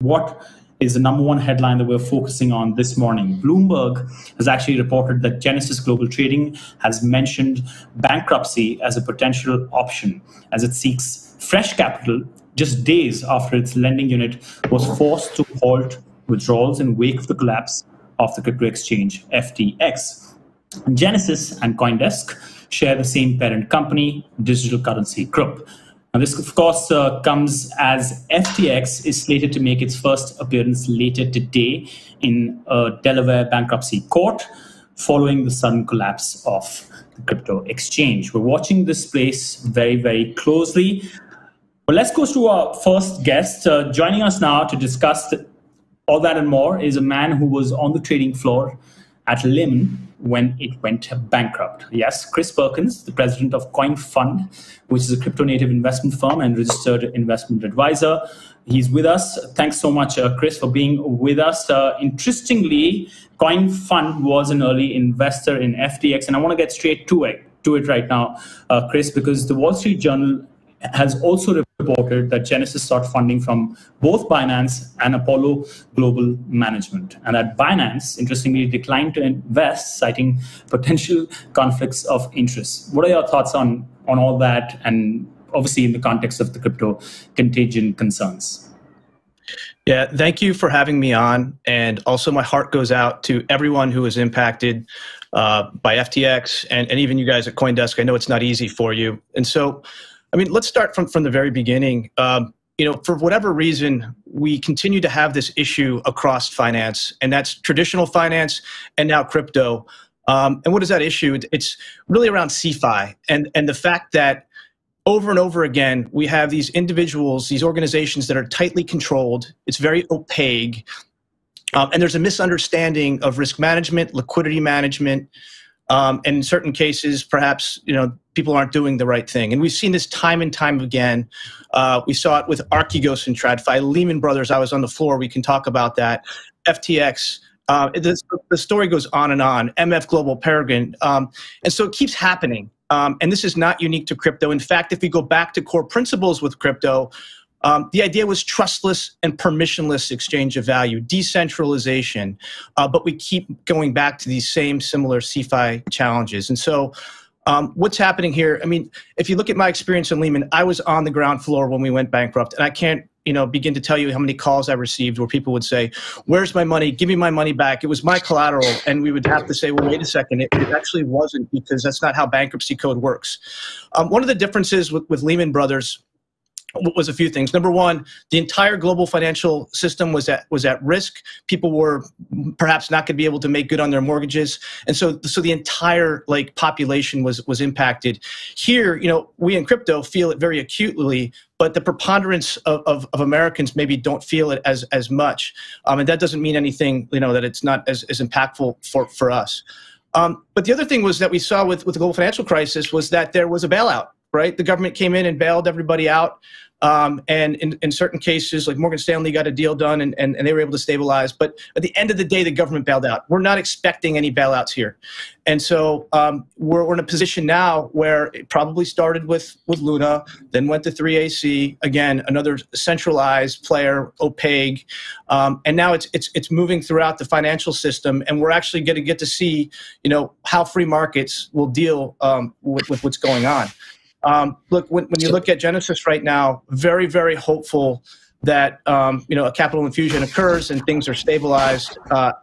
What is the number one headline that we're focusing on this morning? Bloomberg has actually reported that Genesis Global Trading has mentioned bankruptcy as a potential option as it seeks fresh capital just days after its lending unit was forced to halt withdrawals in wake of the collapse of the crypto exchange FTX. Genesis and CoinDesk share the same parent company, Digital Currency Group. Now, this, of course, comes as FTX is slated to make its first appearance later today in a Delaware bankruptcy court following the sudden collapse of the crypto exchange. We're watching this space very, very closely. But let's go to our first guest. Joining us now to discuss all that and more is a man who was on the trading floor at Lehman when it went bankrupt. Yes, Chris Perkins, the president of CoinFund, which is a crypto-native investment firm and registered investment advisor. He's with us. Thanks so much, Chris, for being with us. Interestingly, CoinFund was an early investor in FTX, and I want to get straight to it right now, Chris, because the Wall Street Journal has also reported that Genesis sought funding from both Binance and Apollo Global Management, and that Binance, interestingly, declined to invest, citing potential conflicts of interest. What are your thoughts on all that, and obviously in the context of the crypto contagion concerns? Yeah, thank you for having me on, and also my heart goes out to everyone who was impacted by FTX, and even you guys at CoinDesk. I know it's not easy for you, and so I mean, let's start from the very beginning. For whatever reason, we continue to have this issue across finance, and that's traditional finance and now crypto. And what is that issue? It's really around CeFi and the fact that over and over again, we have these individuals, these organizations that are tightly controlled. It's very opaque. And there's a misunderstanding of risk management, liquidity management, and in certain cases, perhaps, people aren't doing the right thing. And we've seen this time and time again. We saw it with Archegos and TradFi, Lehman Brothers. I was on the floor. We can talk about that. FTX. The story goes on and on. MF Global, Peregrine. And so it keeps happening. And this is not unique to crypto. In fact, if we go back to core principles with crypto, the idea was trustless and permissionless exchange of value, decentralization, but we keep going back to these same similar CeFi challenges. And so what's happening here, I mean, if you look at my experience in Lehman, I was on the ground floor when we went bankrupt, and I can't begin to tell you how many calls I received where people would say, where's my money? Give me my money back. It was my collateral. And we would have to say, well, wait a second. It actually wasn't, because that's not how bankruptcy code works. One of the differences with Lehman Brothers was a few things. Number one, the entire global financial system was at risk. People were perhaps not going to be able to make good on their mortgages, and so the entire population was impacted. Here, we in crypto feel it very acutely, but the preponderance of Americans maybe don't feel it as much, and that doesn't mean anything. That it's not as impactful for us. But the other thing was that we saw with the global financial crisis was that there was a bailout. Right, the government came in and bailed everybody out. And in certain cases, like Morgan Stanley got a deal done and they were able to stabilize. But at the end of the day, the government bailed out. We're not expecting any bailouts here. And so we're in a position now where it probably started with Luna, then went to 3AC, again, another centralized player, opaque. And now it's moving throughout the financial system. And we're actually going to get to see, how free markets will deal with what's going on. Look, when you look at Genesis right now, very, very hopeful that a capital infusion occurs and things are stabilized.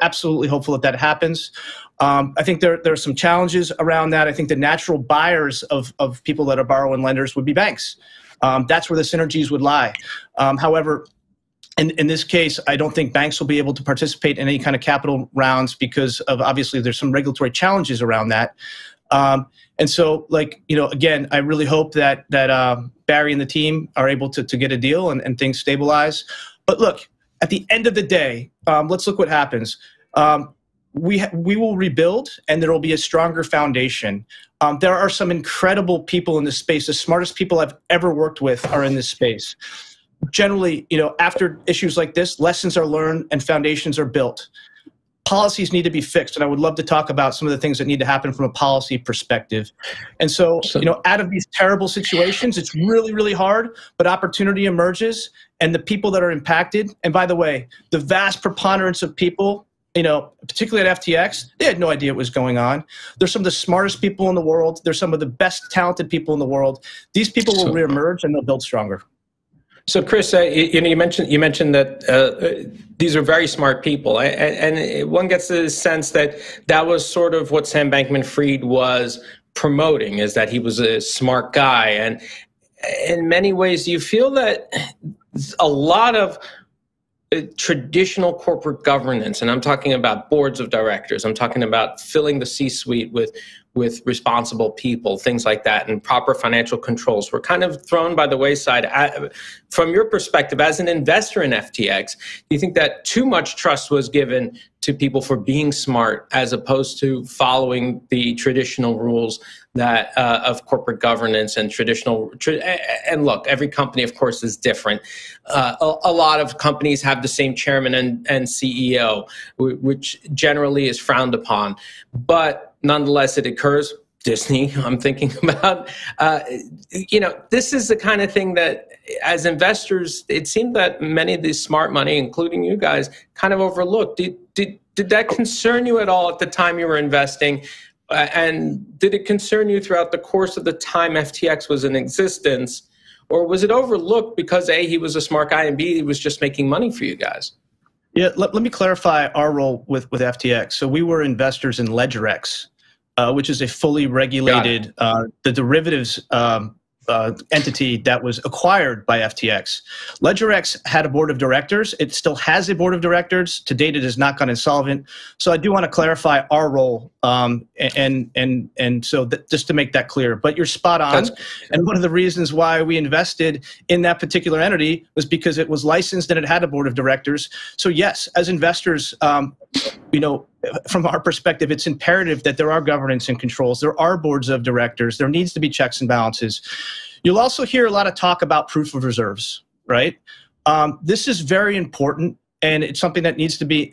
Absolutely hopeful that happens. I think there are some challenges around that. I think the natural buyers of people that are borrowing lenders would be banks. That's where the synergies would lie. However, in this case, I don't think banks will be able to participate in any kind of capital rounds because of obviously there's some regulatory challenges around that. And so, again, I really hope that Barry and the team are able to get a deal and things stabilize. But look, at the end of the day, let's look what happens. We will rebuild, and there will be a stronger foundation. There are some incredible people in this space. The smartest people I've ever worked with are in this space. Generally, after issues like this, lessons are learned and foundations are built. Policies need to be fixed, and I would love to talk about some of the things that need to happen from a policy perspective. And so, out of these terrible situations, it's really, really hard, but opportunity emerges, And the people that are impacted, and by the way, the vast preponderance of people, particularly at FTX, they had no idea what was going on. They're some of the smartest people in the world. They're some of the best talented people in the world. These people will reemerge and they'll build stronger. So, Chris, you mentioned that these are very smart people, and one gets the sense that that was sort of what Sam Bankman-Fried was promoting, is that he was a smart guy. And in many ways, do you feel that a lot of traditional corporate governance, and I'm talking about boards of directors, I'm talking about filling the C-suite with responsible people, things like that, and proper financial controls, were kind of thrown by the wayside. From your perspective, as an investor in FTX, do you think that too much trust was given to people for being smart as opposed to following the traditional rules that of corporate governance and traditional? And look, every company, of course, is different. A lot of companies have the same chairman and CEO, which generally is frowned upon. But nonetheless, it occurs. Disney, I'm thinking about. This is the kind of thing that, as investors, it seemed that many of these smart money, including you guys, kind of overlooked. Did that concern you at all at the time you were investing? And did it concern you throughout the course of the time FTX was in existence? Or was it overlooked because A, he was a smart guy, and B, he was just making money for you guys? Yeah, let me clarify our role with FTX. So we were investors in LedgerX, which is a fully regulated, the derivatives entity that was acquired by FTX. LedgerX had a board of directors. It still has a board of directors. To date, it has not gone insolvent. So I do want to clarify our role, and so just to make that clear. But you're spot on. And one of the reasons why we invested in that particular entity was because it was licensed and it had a board of directors. So yes, as investors, from our perspective, it's imperative that there are governance and controls. There are boards of directors. There needs to be checks and balances. You'll also hear a lot of talk about proof of reserves, right? This is very important, and it's something that needs to be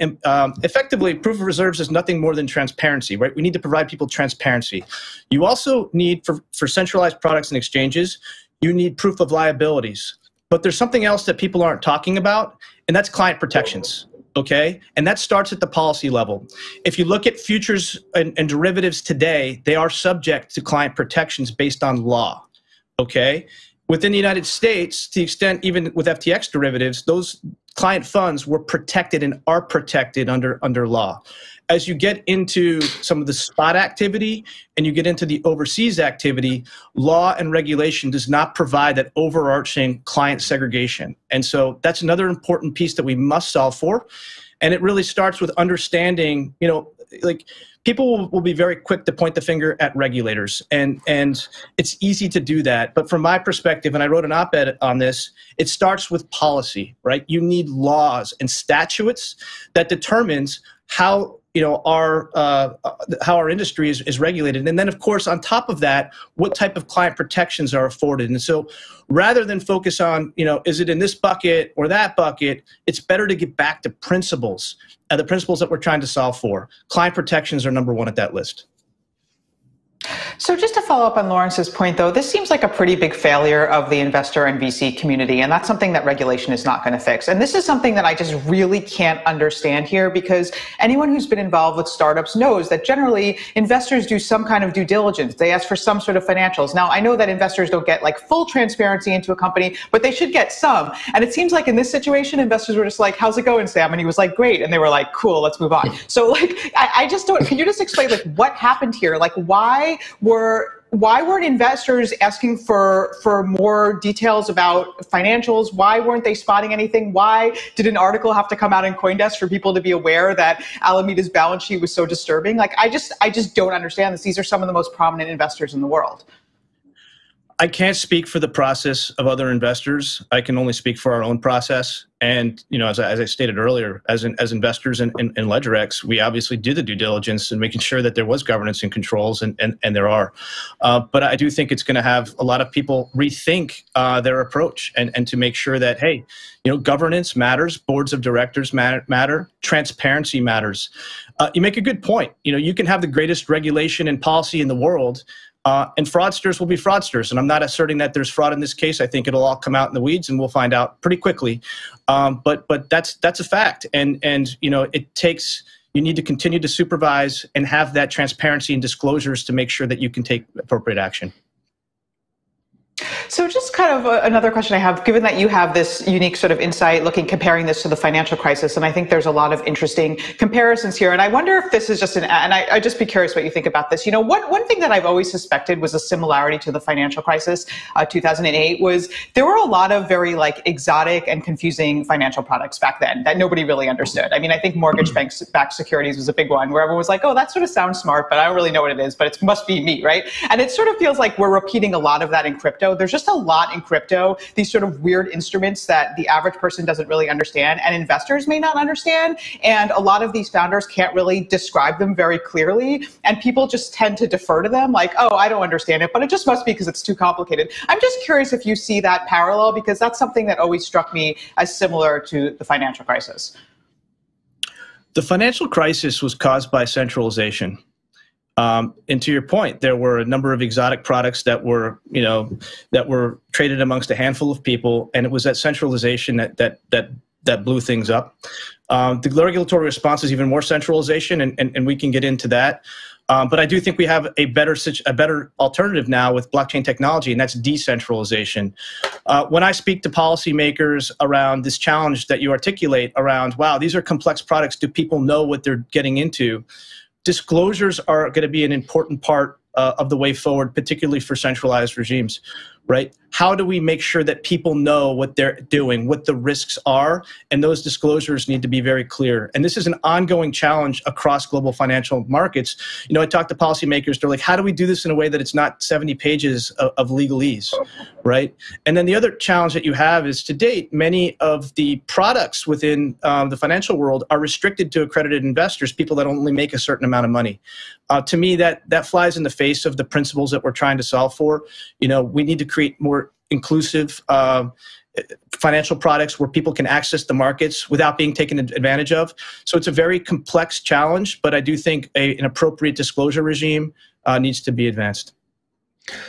effectively. Proof of reserves is nothing more than transparency, right? We need to provide people transparency. You also need, for centralized products and exchanges, you need proof of liabilities. But there's something else that people aren't talking about, and that's client protections. Okay, and that starts at the policy level. If you look at futures and derivatives today, they are subject to client protections based on law. Okay, within the United States, to the extent even with FTX derivatives, those client funds were protected and are protected under law. As you get into some of the spot activity and you get into the overseas activity, law and regulation does not provide that overarching client segregation. And so that's another important piece that we must solve for. And it really starts with understanding, people will be very quick to point the finger at regulators, and it's easy to do that. But from my perspective, and I wrote an op-ed on this, it starts with policy, right? You need laws and statutes that determines how our industry is regulated. And then, of course, on top of that, what type of client protections are afforded. And so rather than focus on, is it in this bucket or that bucket, it's better to get back to principles, the principles that we're trying to solve for. Client protections are number one at that list. So just to follow up on Lawrence's point, though, this seems like a pretty big failure of the investor and VC community, and that's something that regulation is not going to fix. And this is something that I just really can't understand here, because anyone who's been involved with startups knows that generally investors do some kind of due diligence. They ask for some sort of financials. Now, I know that investors don't get full transparency into a company, but they should get some. And it seems like in this situation, investors were just like, "How's it going, Sam?" And he was like, "Great." And they were like, "Cool, let's move on." So I just don't, can you just explain what happened here? Why weren't investors asking for more details about financials? Why weren't they spotting anything? Why did an article have to come out in CoinDesk for people to be aware that Alameda's balance sheet was so disturbing? I just don't understand this. These are some of the most prominent investors in the world. I can't speak for the process of other investors. I can only speak for our own process. And as I stated earlier, as investors in LedgerX, we obviously did the due diligence and making sure that there was governance and controls, and there are. But I do think it's going to have a lot of people rethink their approach and to make sure that, hey, governance matters, boards of directors matter, transparency matters. You make a good point. You can have the greatest regulation and policy in the world, and fraudsters will be fraudsters. And I'm not asserting that there's fraud in this case. I think it'll all come out in the weeds, and we'll find out pretty quickly. But that's a fact. And you need to continue to supervise and have that transparency and disclosures to make sure that you can take appropriate action. So just kind of another question I have, given that you have this unique sort of insight comparing this to the financial crisis, and I think there's a lot of interesting comparisons here. And I wonder if this is just and I'd just be curious what you think about this. One thing that I've always suspected was a similarity to the financial crisis, 2008, was there were a lot of very exotic and confusing financial products back then that nobody really understood. I mean, I think mortgage-backed securities was a big one where everyone was like, oh, that sort of sounds smart, but I don't really know what it is, but it must be me, right? And it sort of feels like we're repeating a lot of that in crypto. There's just a lot in crypto, these sort of weird instruments that the average person doesn't really understand and investors may not understand. And a lot of these founders can't really describe them very clearly. And people just tend to defer to them like, oh, I don't understand it, but it just must be because it's too complicated. I'm just curious if you see that parallel, because that's something that always struck me as similar to the financial crisis. The financial crisis was caused by centralization. And to your point, there were a number of exotic products that were traded amongst a handful of people, and it was that centralization that blew things up. The regulatory response is even more centralization, and we can get into that. But I do think we have a better alternative now with blockchain technology, and that's decentralization. When I speak to policymakers around this challenge that you articulate around, wow, these are complex products, do people know what they're getting into? Disclosures are going to be an important part of the way forward, particularly for centralized regimes, right? How do we make sure that people know what they're doing, what the risks are, and those disclosures need to be very clear. And this is an ongoing challenge across global financial markets. I talk to policymakers, they're like, how do we do this in a way that it's not 70 pages of legalese, right? And then the other challenge that you have is, to date, many of the products within the financial world are restricted to accredited investors, people that only make a certain amount of money. To me, that flies in the face of the principles that we're trying to solve for. We need to create more inclusive financial products where people can access the markets without being taken advantage of. So it's a very complex challenge, but I do think an appropriate disclosure regime needs to be advanced.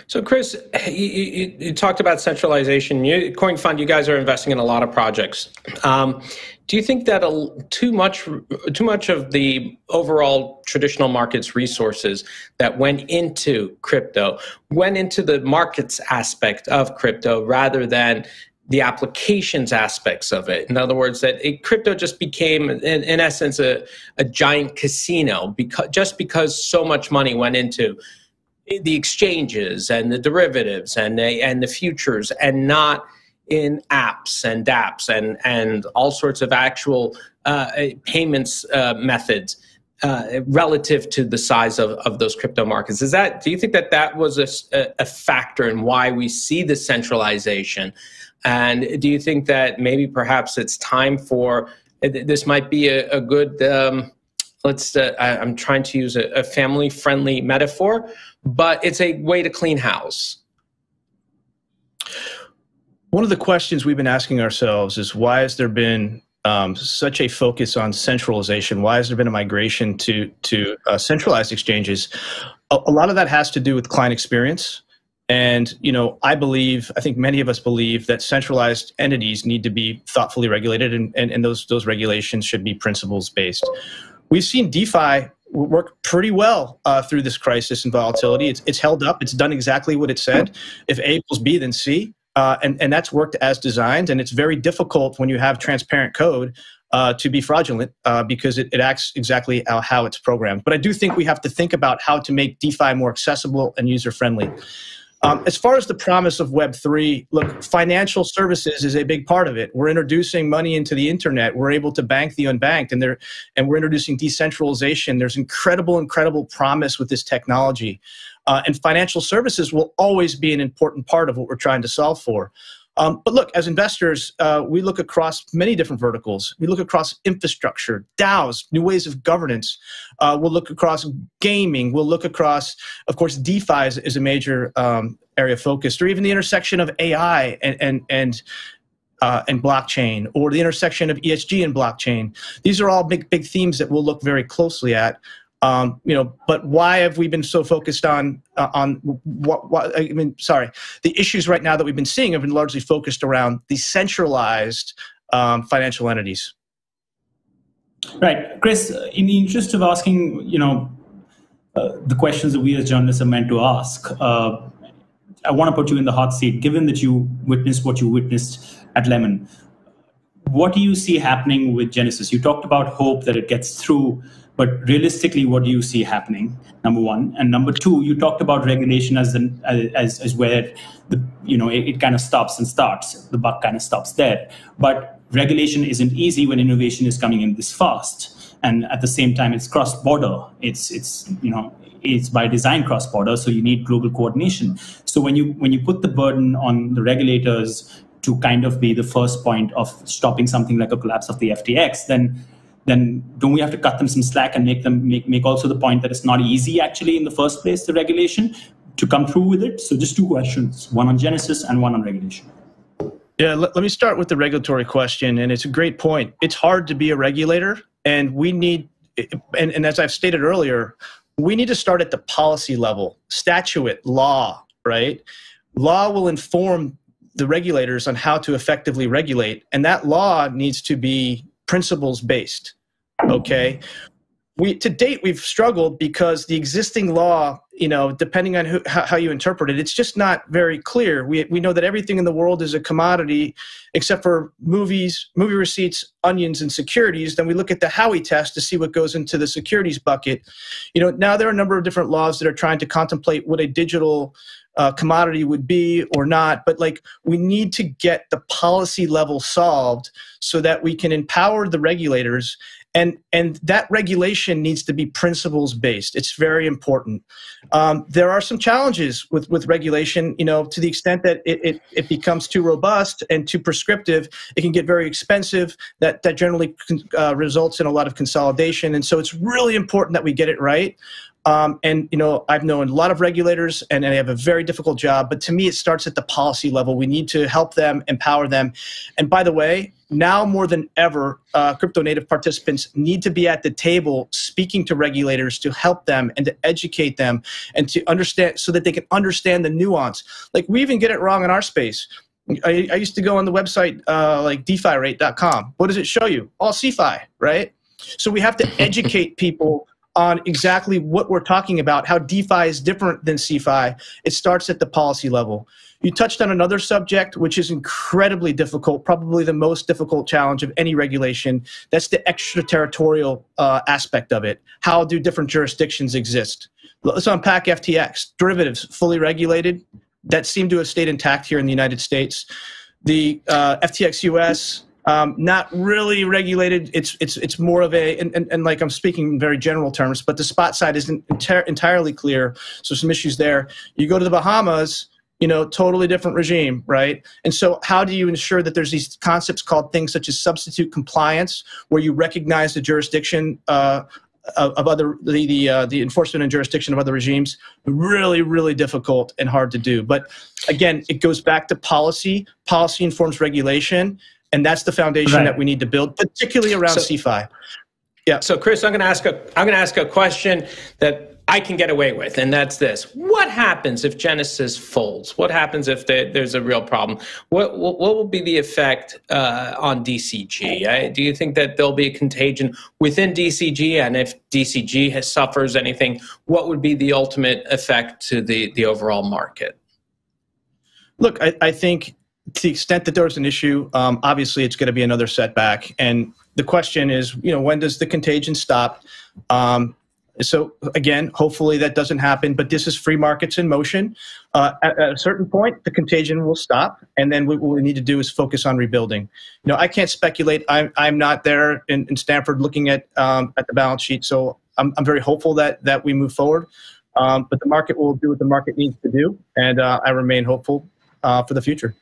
So, Chris, you talked about centralization. CoinFund, you guys are investing in a lot of projects. Do you think that too much of the overall traditional markets resources that went into crypto went into the markets aspect of crypto rather than the applications aspects of it? In other words, that crypto just became, in essence, a giant casino because so much money went into the exchanges and the derivatives and the futures, and not in apps and dApps and all sorts of actual payments methods relative to the size of those crypto markets. Do you think that was a factor in why we see the centralization? And do you think that maybe perhaps it's time for, this might be a good, I'm trying to use a family-friendly metaphor, but it's a way to clean house? One of the questions we've been asking ourselves is, why has there been such a focus on centralization? Why has there been a migration to centralized exchanges? A lot of that has to do with client experience. And, I think many of us believe that centralized entities need to be thoughtfully regulated, and those regulations should be principles-based. We've seen DeFi work pretty well through this crisis and volatility. It's held up. It's done exactly what it said. If A equals B, then C. And that's worked as designed. And it's very difficult when you have transparent code to be fraudulent because it acts exactly how it's programmed. But I do think we have to think about how to make DeFi more accessible and user-friendly. As far as the promise of Web3, look, financial services is a big part of it. We're introducing money into the internet. We're able to bank the unbanked, and we're introducing decentralization. There's incredible promise with this technology. And financial services will always be an important part of what we're trying to solve for. But look, as investors, we look across many different verticals. We look across infrastructure, DAOs, new ways of governance. We'll look across gaming. We'll look across, of course, DeFi is a major area of focus, or even the intersection of AI and blockchain, or the intersection of ESG and blockchain. These are all big themes that we'll look very closely at. But why have we been so focused on the issues right now that we've been seeing have been largely focused around decentralized financial entities. Right. Chris, in the interest of asking, the questions that we as journalists are meant to ask, I want to put you in the hot seat, given that you witnessed what you witnessed at Lemon. What do you see happening with Genesis? You talked about hope that it gets through, but realistically, what do you see happening? Number one, and number two, you talked about regulation as where it kind of stops and starts. The buck kind of stops there. But regulation isn't easy when innovation is coming in this fast, and at the same time, it's cross-border. It's by design cross-border, so you need global coordination. So when you put the burden on the regulators to kind of be the first point of stopping something like a collapse of the FTX, then don't we have to cut them some slack and make also the point that it's not easy actually in the first place, the regulation, to come through with it? So just two questions, one on Genesis and one on regulation. Yeah, let me start with the regulatory question, and it's a great point. It's hard to be a regulator, and we need, and as I've stated earlier, we need to start at the policy level, statute, law, right? Law will inform the regulators on how to effectively regulate, and that law needs to be principles-based, okay? To date, we've struggled because the existing law, depending on how you interpret it, it's just not very clear. We know that everything in the world is a commodity except for movie receipts, onions, and securities. Then we look at the Howey test to see what goes into the securities bucket. Now there are a number of different laws that are trying to contemplate what a digital commodity would be or not, but we need to get the policy level solved so that we can empower the regulators, and that regulation needs to be principles based. It's very important. There are some challenges with regulation, to the extent that it becomes too robust and too prescriptive, it can get very expensive. That generally results in a lot of consolidation, and so it's really important that we get it right. I've known a lot of regulators, and they have a very difficult job. But to me, it starts at the policy level. We need to help them, empower them. And by the way, now more than ever, crypto native participants need to be at the table speaking to regulators to help them and to educate them and to understand, so that they can understand the nuance. We even get it wrong in our space. I used to go on the website like DeFiRate.com. What does it show you? All CeFi, right? So we have to educate people on exactly what we're talking about, how DeFi is different than CeFi. It starts at the policy level. You touched on another subject, which is incredibly difficult, probably the most difficult challenge of any regulation. That's the extraterritorial aspect of it. How do different jurisdictions exist? Let's unpack FTX. Derivatives, fully regulated, that seem to have stayed intact here in the United States. The FTX US, not really regulated. It's more of a, and like I'm speaking in very general terms, but the spot side isn't entirely clear. So some issues there. You go to the Bahamas, totally different regime, right? And so how do you ensure that there's these concepts called things such as substitute compliance, where you recognize the jurisdiction of other, the enforcement and jurisdiction of other regimes? Really, really difficult and hard to do. But again, it goes back to policy. Policy informs regulation. And that's the foundation that we need to build, particularly around CeFi. Yeah. So, Chris, I'm going to ask a question that I can get away with, and that's this: what happens if Genesis folds? What happens if there's a real problem? What will be the effect on DCG? Do you think that there'll be a contagion within DCG, and if DCG suffers anything, what would be the ultimate effect to the overall market? Look, I think, to the extent that there's an issue, obviously it's going to be another setback. And the question is, when does the contagion stop? So again, hopefully that doesn't happen, but this is free markets in motion. At a certain point, the contagion will stop, and then what we need to do is focus on rebuilding. I can't speculate. I'm not there in Stanford looking at the balance sheet, so I'm very hopeful that we move forward. But the market will do what the market needs to do, and I remain hopeful for the future.